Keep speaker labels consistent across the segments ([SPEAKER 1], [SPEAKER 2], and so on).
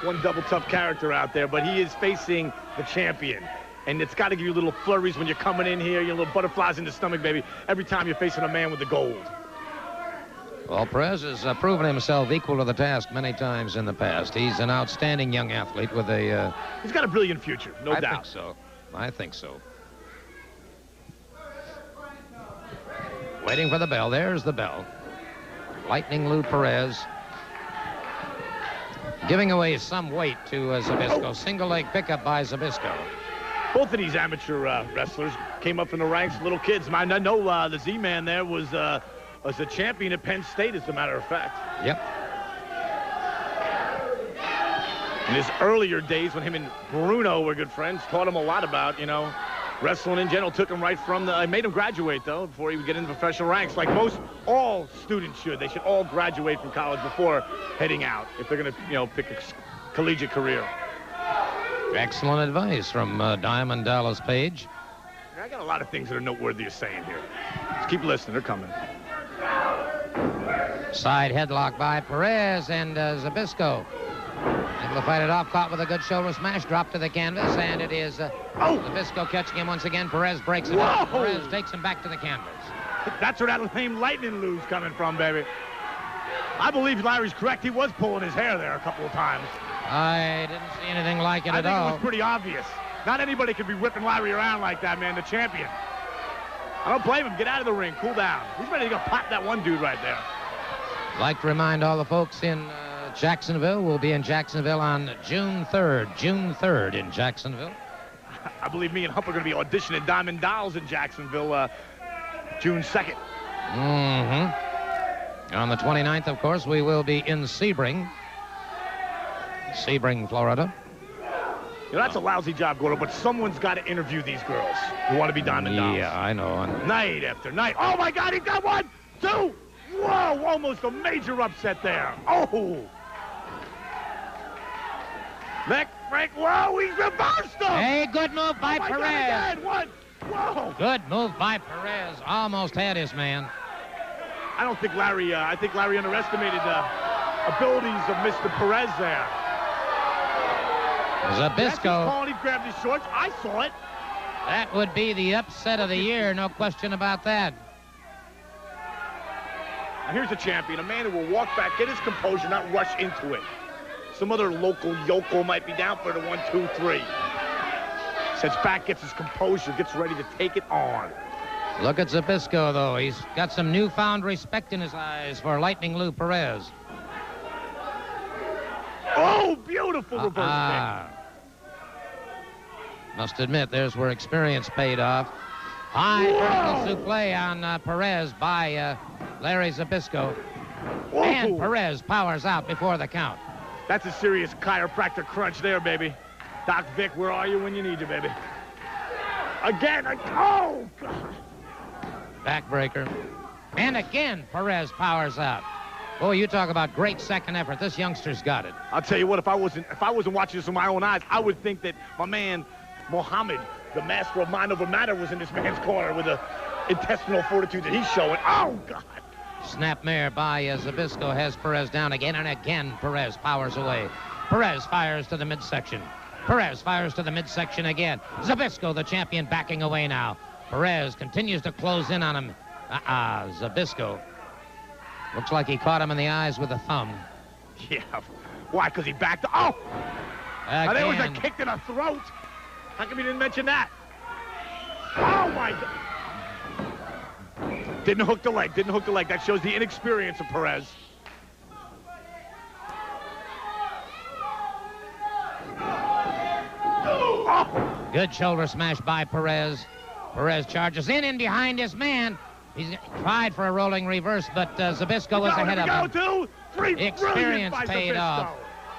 [SPEAKER 1] one double tough character out there, but he is facing the champion. And it's got to give you little flurries when you're coming in here, your little butterflies in the stomach, baby, every time you're facing a man with the gold.
[SPEAKER 2] Well, Perez has proven himself equal to the task many times in the past. He's an outstanding young athlete with a...
[SPEAKER 1] He's got a brilliant future, no doubt.
[SPEAKER 2] I think so. I think so. Waiting for the bell. There's the bell. Lightning Lou Perez giving away some weight to Zbyszko. Single leg pickup by Zbyszko.
[SPEAKER 1] Both of these amateur wrestlers came up from the ranks, little kids. I know the Z-Man there was a champion at Penn State, as a matter of fact.
[SPEAKER 2] Yep.
[SPEAKER 1] In his earlier days, when him and Bruno were good friends, taught him a lot about, you know, wrestling in general. Took him right from the... made him graduate, though, before he would get into professional ranks. Like all students should. They should all graduate from college before heading out, if they're going to, you know, pick a collegiate career.
[SPEAKER 2] Excellent advice from Diamond Dallas Page.
[SPEAKER 1] I got a lot of things that are noteworthy of saying here. Just keep listening. They're coming.
[SPEAKER 2] Side headlock by Perez, and Zbyszko able to fight it off, caught with a good shoulder smash, drop to the canvas, and it is Zbyszko catching him once again. Perez breaks it up. Perez takes him back to the canvas.
[SPEAKER 1] That's where that lame lightning Lou's coming from, baby. I believe Larry's correct. He was pulling his hair there a couple of times.
[SPEAKER 2] I didn't see anything like it at all.
[SPEAKER 1] I think it was pretty obvious. Not anybody could be whipping Larry around like that, man, the champion. I don't blame him. Get out of the ring. Cool down. He's ready to go pop that one dude right there.
[SPEAKER 2] I'd like to remind all the folks in Jacksonville. We'll be in Jacksonville on June 3rd. June 3rd in Jacksonville.
[SPEAKER 1] I believe me and Hump are going to be auditioning Diamond Dolls in Jacksonville June 2nd.
[SPEAKER 2] Mm-hmm. On the 29th, of course, we will be in Sebring, Florida.
[SPEAKER 1] You know, that's a lousy job, Gordo, but someone's got to interview these girls who want to be Diamond Dolls.
[SPEAKER 2] Yeah, I know.
[SPEAKER 1] Night after night. Oh, my God, he's got 1, 2. Whoa, almost a major upset there. Oh. Neck break. Whoa, he's reversed him.
[SPEAKER 2] Hey, good move by Perez.
[SPEAKER 1] God, again. 1. Whoa.
[SPEAKER 2] Good move by Perez. Almost had his man.
[SPEAKER 1] I don't think Larry, I think Larry underestimated the abilities of Mr. Perez there.
[SPEAKER 2] Zbyszko.
[SPEAKER 1] He grabbed his shorts. I saw it.
[SPEAKER 2] That would be the upset of the year, no question about that.
[SPEAKER 1] Now here's a champion, a man who will walk back, get his composure, not rush into it. Some other local yokel might be down for the 1, 2, 3. Sets back, gets his composure, gets ready to take it on.
[SPEAKER 2] Look at Zbyszko, though. He's got some newfound respect in his eyes for Lightning Lou Perez.
[SPEAKER 1] Oh, beautiful reverse kick.
[SPEAKER 2] Must admit, there's where experience paid off. High vertical suplex on Perez by Larry Zbyszko. And Perez powers out before the count.
[SPEAKER 1] That's a serious chiropractor crunch there, baby. Doc Vic, where are you when you need you, baby? Again, oh, God.
[SPEAKER 2] Backbreaker. And again, Perez powers out. Oh, you talk about great second effort. This youngster's got it.
[SPEAKER 1] I'll tell you what, if I wasn't watching this with my own eyes, I would think that my man, Mohammed, the master of mind over matter, was in this man's corner with the intestinal fortitude that he's showing. Oh, God.
[SPEAKER 2] Snapmare by Zbyszko has Perez down again, and again Perez powers away. Perez fires to the midsection. Perez fires to the midsection again. Zbyszko, the champion, backing away now. Perez continues to close in on him. Zbyszko. Looks like he caught him in the eyes with a thumb.
[SPEAKER 1] Yeah. Why? Because he backed up. Oh! There was a kick to the throat. How come you didn't mention that? Oh, my God. Didn't hook the leg. Didn't hook the leg. That shows the inexperience of Perez.
[SPEAKER 2] Oh. Good shoulder smash by Perez. Perez charges in behind his man. He's tried for a rolling reverse, but Zbyszko was ahead of him.
[SPEAKER 1] 2, 3.
[SPEAKER 2] Experience paid off.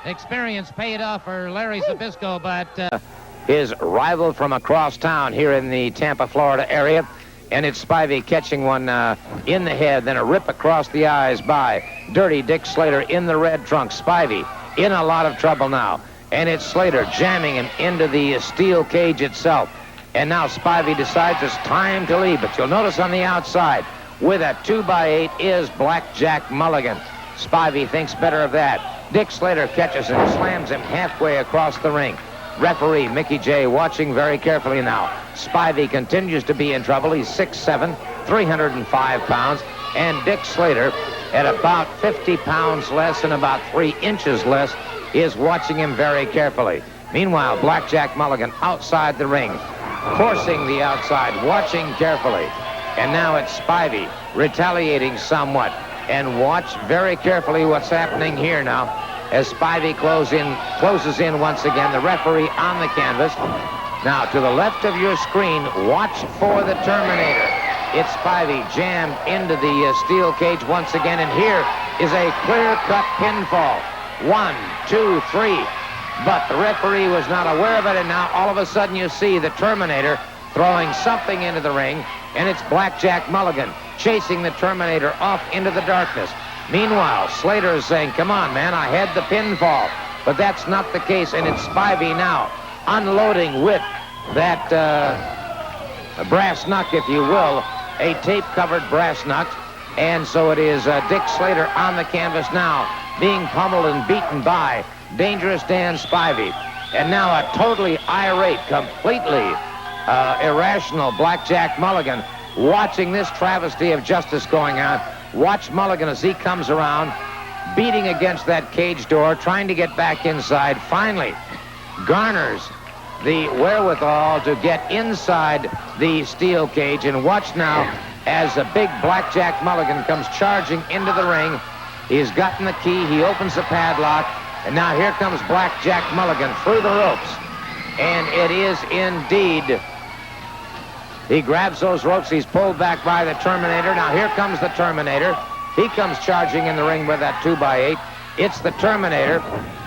[SPEAKER 2] Experience paid off for Larry Zbyszko, but his rival from across town here in the Tampa, Florida area, and it's Spivey catching one in the head, then a rip across the eyes by Dirty Dick Slater in the red trunks. Spivey in a lot of trouble now, and it's Slater jamming him into the steel cage itself. And now Spivey decides it's time to leave. But you'll notice on the outside, with a 2x8 is Blackjack Mulligan. Spivey thinks better of that. Dick Slater catches him, slams him halfway across the ring. Referee Mickey J watching very carefully now. Spivey continues to be in trouble. He's 6'7", 305 pounds. And Dick Slater, at about 50 pounds less and about 3 inches less, is watching him very carefully. Meanwhile, Blackjack Mulligan outside the ring, forcing the outside, watching carefully. And now it's Spivey retaliating somewhat. And watch very carefully what's happening here now as Spivey closes in once again. The referee on the canvas. Now, to the left of your screen, watch for the Terminator. It's Spivey jammed into the steel cage once again, and here is a clear-cut pinfall. 1, 2, 3. But the referee was not aware of it, and now all of a sudden you see the Terminator throwing something into the ring, and it's Blackjack Mulligan chasing the Terminator off into the darkness. Meanwhile, Slater is saying, come on, man, I had the pinfall. But that's not the case, and it's Spivey now unloading with that brass knuck, if you will, a tape-covered brass knuck. And so it is Dick Slater on the canvas now, being pummeled and beaten by Dangerous Dan Spivey. And now a totally irate, completely irrational Blackjack Mulligan watching this travesty of justice going on. Watch Mulligan as he comes around, beating against that cage door, trying to get back inside. Finally, garners the wherewithal to get inside the steel cage. And watch now as a big Blackjack Mulligan comes charging into the ring. He's gotten the key. He opens the padlock. And now here comes Blackjack Mulligan through the ropes. And it is indeed... He grabs those ropes. He's pulled back by the Terminator. Now here comes the Terminator. He comes charging in the ring with that 2x8. It's the Terminator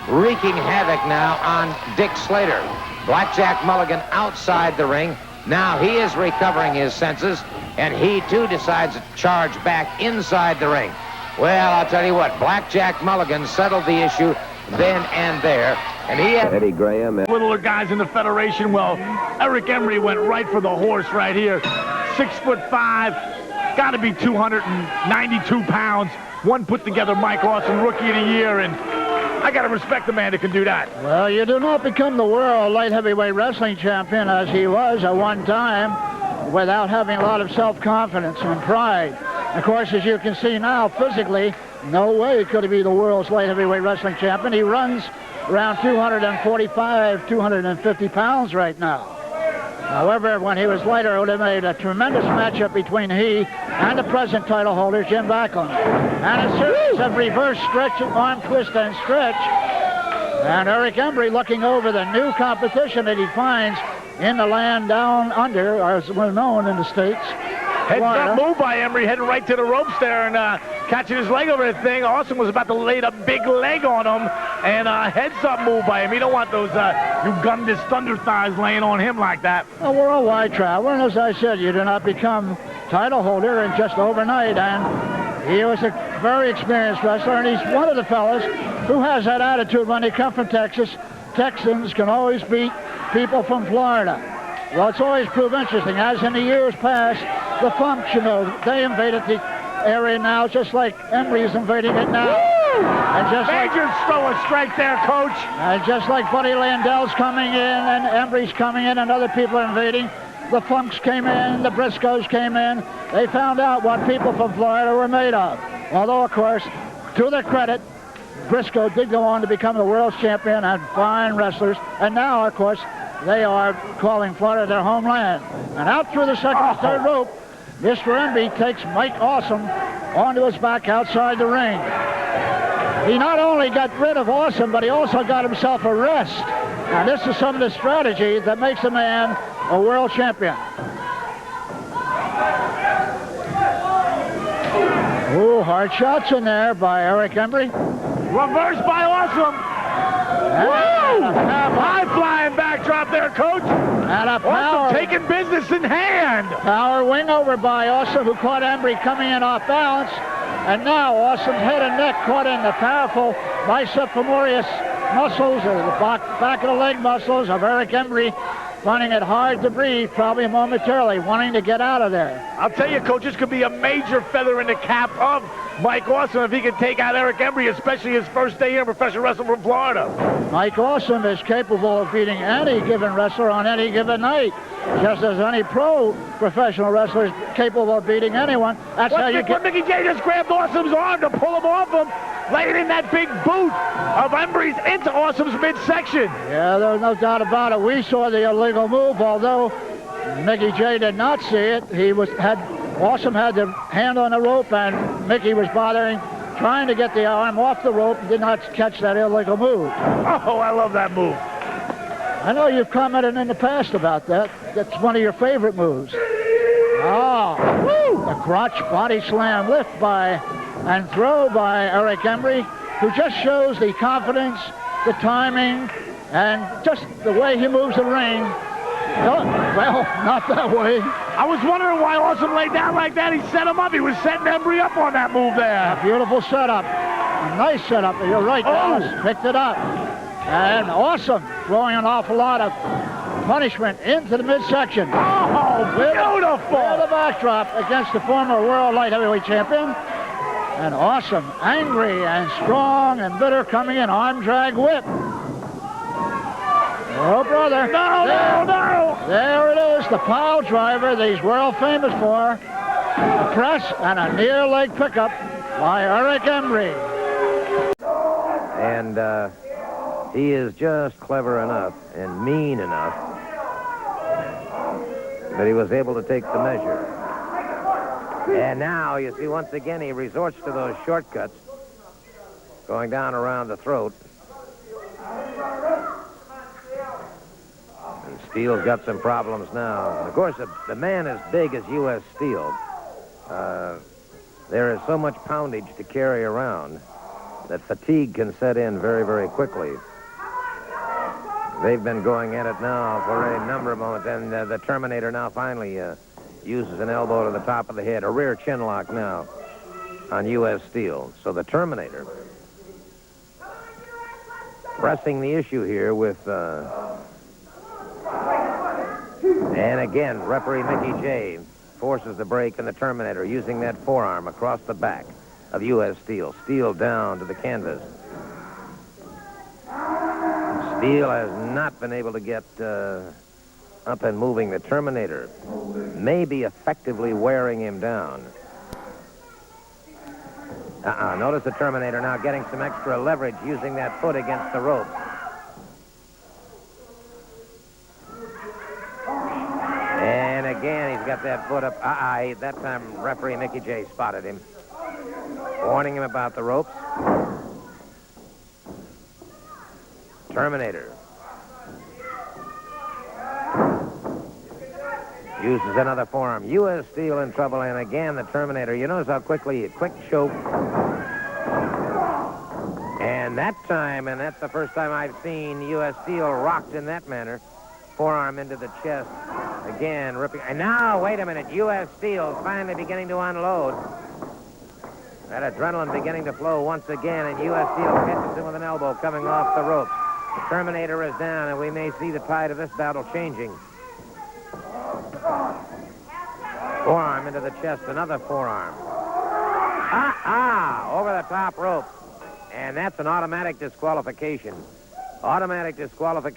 [SPEAKER 2] wreaking havoc now on Dick Slater. Blackjack Mulligan outside the ring. Now he is recovering his senses, and he too decides to charge back inside the ring. Well, I'll tell you what, Blackjack Mulligan settled the issue then and there. And he had
[SPEAKER 3] Eddie Graham.
[SPEAKER 1] Littler guys in the Federation. Well, Eric Emery went right for the horse right here. 6'5", got to be 292 pounds. One put together Mike Awesome, Rookie of the Year, and I got to respect the man that can do that.
[SPEAKER 4] Well, you do not become the world light heavyweight wrestling champion, as he was at one time, without having a lot of self-confidence and pride. Of course, as you can see now, physically, no way could he be the world's light heavyweight wrestling champion. He runs around 245, 250 pounds right now. However, when he was lighter, it would have made a tremendous matchup between he and the present title holder, Jim Backlund. And a series of reverse stretch, arm twist and stretch. And Eric Embry looking over the new competition that he finds in the land down under, as well known in the States.
[SPEAKER 1] Heads up move by Emery, heading right to the ropes there and catching his leg over the thing. Awesome was about to lay a big leg on him, and heads up move by him. You don't want those Ugandis thunder thighs laying on him like that.
[SPEAKER 4] A worldwide traveler, and as I said, you do not become title holder in just overnight, and he was a very experienced wrestler, and he's one of the fellas who has that attitude when they come from Texas. Texans can always beat people from Florida. Well, it's always proved interesting, as in the years past, the Funks, you know, they invaded the area now, just like Emery's invading it now. And just
[SPEAKER 1] Major's throwing strike there, Coach.
[SPEAKER 4] And just like Buddy Landell's coming in, and Emery's coming in, and other people are invading, the Funks came in, the Briscoes came in. They found out what people from Florida were made of. Although, of course, to their credit, Briscoe did go on to become the world's champion and fine wrestlers. And now, of course, they are calling Florida their homeland. And out through the second and third rope, Mr. Emby takes Mike Awesome onto his back outside the ring. He not only got rid of Awesome, but he also got himself a rest. Now, this is some of the strategy that makes a man a world champion. Ooh, hard shots in there by Eric Embry.
[SPEAKER 1] Reversed by Awesome. Woo! High-flying backdrop there, Coach.
[SPEAKER 4] And a power.
[SPEAKER 1] Awesome taking business in hand.
[SPEAKER 4] Power wing over by Awesome, who caught Embry coming in off balance. And now Awesome's head and neck caught in the powerful bicep femoris muscles, or the back of the leg muscles of Eric Embry. finding it hard to breathe, probably momentarily, wanting to get out of there.
[SPEAKER 1] I'll tell you, Coach, this could be a major feather in the cap of Mike Awesome if he can take out Eric Embry, especially his first day here in professional wrestling from Florida.
[SPEAKER 4] Mike Awesome is capable of beating any given wrestler on any given night, just as any professional wrestler is capable of beating anyone. That's how you get...
[SPEAKER 1] Mickey J just grabbed Awesome's arm to pull him off him, laid in that big boot of Embry's into Awesome's midsection.
[SPEAKER 4] Yeah, there's no doubt about it. We saw the illegal move, although Mickey J did not see it. Awesome had the hand on the rope, and Mickey was trying to get the arm off the rope and did not catch that illegal move.
[SPEAKER 1] Oh, I love that move.
[SPEAKER 4] I know you've commented in the past about that. That's one of your favorite moves. The crotch body slam lift and throw by Eric Embry, who just shows the confidence, the timing, and just the way he moves the ring. No, well, not that way.
[SPEAKER 1] I was wondering why Awesome laid down like that. He set him up. He was setting Embry up on that move there.
[SPEAKER 4] A beautiful setup. A nice setup. You're right, Dallas. Picked it up. And Awesome throwing an awful lot of punishment into the midsection.
[SPEAKER 1] Oh, beautiful.
[SPEAKER 4] The backdrop against the former world light heavyweight champion. And Awesome, angry and strong and bitter, coming in. Arm drag whip. Oh, brother.
[SPEAKER 1] No.
[SPEAKER 4] There it is, the pile driver that he's world famous for. A press and a near leg pickup by Eric Embry.
[SPEAKER 2] And he is just clever enough and mean enough that he was able to take the measure. And now, you see, once again, he resorts to those shortcuts, going down around the throat. And Steele's got some problems now. And of course, the man as big as U.S. Steel, there is so much poundage to carry around that fatigue can set in very, very quickly. They've been going at it now for a number of moments, and the Terminator now finally uses an elbow to the top of the head, a rear chin lock now on U.S. Steel. So the Terminator pressing the issue here with... and again, referee Mickey J forces the break, and the Terminator using that forearm across the back of U.S. Steel. Steel down to the canvas. Steel has not been able to get up and moving. The Terminator may be effectively wearing him down. Notice the Terminator now getting some extra leverage using that foot against the rope. And again, he's got that foot up. That time referee Mickey J spotted him, warning him about the ropes. Terminator uses another forearm. U.S. Steel in trouble, and again the Terminator. You notice how quickly a quick choke. And that time, and that's the first time I've seen U.S. Steel rocked in that manner. Forearm into the chest. Again, ripping. And now, wait a minute. U.S. Steel finally beginning to unload. That adrenaline beginning to flow once again, and U.S. Steel catches him with an elbow coming off the ropes. The Terminator is down, and we may see the tide of this battle changing. Forearm into the chest, another forearm. Over the top rope. And that's an automatic disqualification. Automatic disqualification.